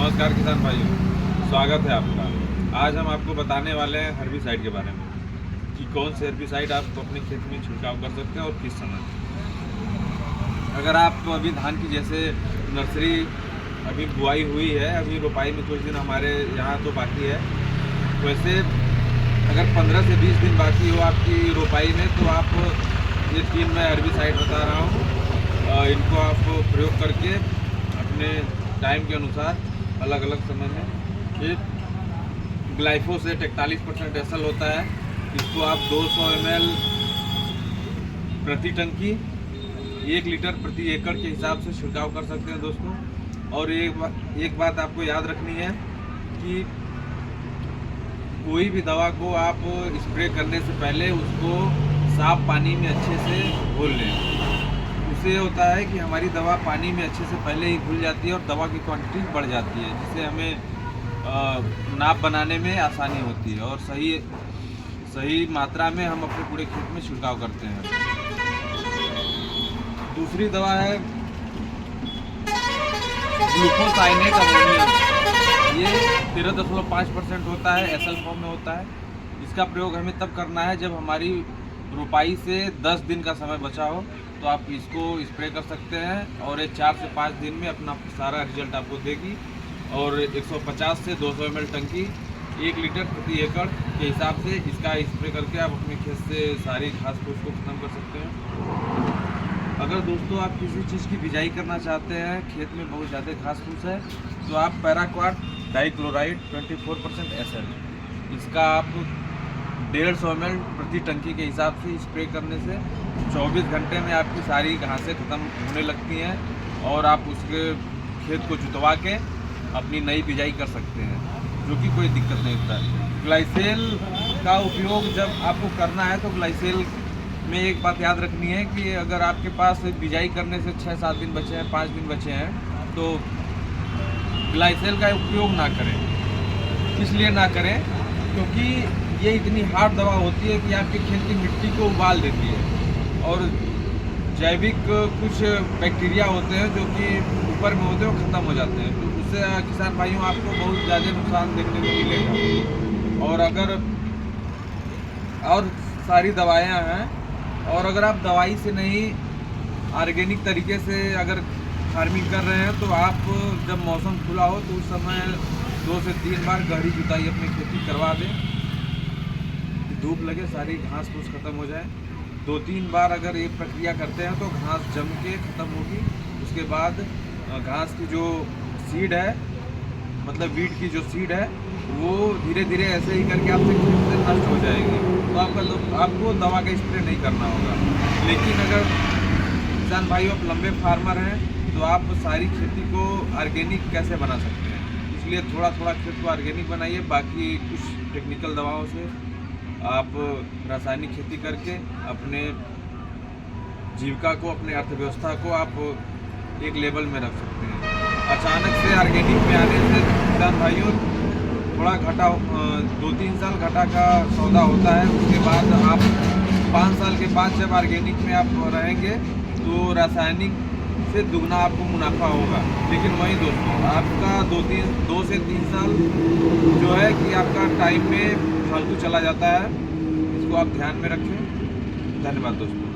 नमस्कार किसान भाइयों, स्वागत है आपका। आज हम आपको बताने वाले हैं हर्बिसाइड के बारे में कि कौन से हर्बिसाइड आप अपने खेत में छिड़काव कर सकते हैं और किस समय। अगर आप अभी धान की जैसे नर्सरी अभी बुआई हुई है, अभी रोपाई में कुछ दिन हमारे यहाँ तो बाकी है, वैसे अगर 15 से 20 दिन बाकी हो आपकी रोपाई में तो आप ये 3 मैं हर्बिसाइड बता रहा हूँ, इनको आप प्रयोग करके अपने टाइम के अनुसार अलग अलग समय में। ये ग्लाइफोसेट 41% एसएल होता है, इसको आप 200 ml प्रति टंकी 1 लीटर प्रति एकड़ के हिसाब से छिड़काव कर सकते हैं दोस्तों। और एक बात आपको याद रखनी है कि कोई भी दवा को आप स्प्रे करने से पहले उसको साफ पानी में अच्छे से घोल लें। उससे होता है कि हमारी दवा पानी में अच्छे से पहले ही घुल जाती है और दवा की क्वांटिटी बढ़ जाती है, जिससे हमें नाप बनाने में आसानी होती है और सही मात्रा में हम अपने पूरे खेत में छिड़काव करते हैं। दूसरी दवा है ग्लूकोसाइनेट अमोनियम। ये 13.5% होता है, एसएल फॉर्म में होता है। इसका प्रयोग हमें तब करना है जब हमारी रोपाई से 10 दिन का समय बचा हो, तो आप इसको स्प्रे कर सकते हैं और ये 4 से 5 दिन में अपना सारा रिजल्ट आपको देगी। और 150 से 200 ml टंकी 1 लीटर प्रति एकड़ के हिसाब से इसका स्प्रे करके आप अपने खेत से सारी घास फूस को ख़त्म कर सकते हैं। अगर दोस्तों आप किसी चीज़ की बिजाई करना चाहते हैं, खेत में बहुत ज़्यादा घास फूस है, तो आप पैराक्वाट डाइक्लोराइड 24% एसएल इसका आप 150 ml प्रति टंकी के हिसाब से स्प्रे करने से 24 घंटे में आपकी सारी घासें ख़त्म होने लगती हैं और आप उसके खेत को जुतवा के अपनी नई बिजाई कर सकते हैं, जो कि कोई दिक्कत नहीं होता है। ग्लाइसेल का उपयोग जब आपको करना है तो ग्लाइसेल में एक बात याद रखनी है कि अगर आपके पास बिजाई करने से 6-7 दिन बचे हैं, 5 दिन बचे हैं, तो ग्लाइसेल का उपयोग ना करें। इसलिए ना करें क्योंकि ये इतनी हार्ड दवा होती है कि आपके खेत की मिट्टी को उबाल देती है और जैविक कुछ बैक्टीरिया होते हैं जो कि ऊपर में होते हैं वो ख़त्म हो जाते हैं, तो उससे किसान भाइयों आपको बहुत ज़्यादा नुकसान देखने को मिलेगा। और सारी दवाएं हैं, और अगर आप दवाई से नहीं ऑर्गेनिक तरीके से अगर फार्मिंग कर रहे हैं तो आप जब मौसम खुला हो तो उस समय 2 से 3 बार गहरी जुताई अपनी खेती करवा दें, धूप लगे सारी घास फूस ख़त्म हो जाए। 2-3 बार अगर ये प्रक्रिया करते हैं तो घास जम के ख़त्म होगी। उसके बाद घास की जो सीड है, मतलब वीट की जो सीड है, वो धीरे धीरे ऐसे ही करके आपसे खेत से नष्ट हो जाएगी, तो आपको दवा का स्प्रे नहीं करना होगा। लेकिन अगर किसान भाइयों आप लंबे फार्मर हैं तो आप सारी खेती को ऑर्गेनिक कैसे बना सकते हैं, इसलिए थोड़ा थोड़ा खेत को ऑर्गेनिक बनाइए। बाकी कुछ टेक्निकल दवाओं से आप रासायनिक खेती करके अपने जीविका को, अपने अर्थव्यवस्था को आप एक लेवल में रख सकते हैं। अचानक से ऑर्गेनिक में आने से किसान भाइयों थोड़ा घाटा, 2-3 साल घाटा का सौदा होता है। उसके बाद आप 5 साल के बाद जब ऑर्गेनिक में आप रहेंगे तो रासायनिक से दुगना आपको मुनाफा होगा। लेकिन वही दोस्तों आपका 2 से 3 साल जो है कि आपका टाइम में फालतू चला जाता है, इसको आप ध्यान में रखें। धन्यवाद दोस्तों।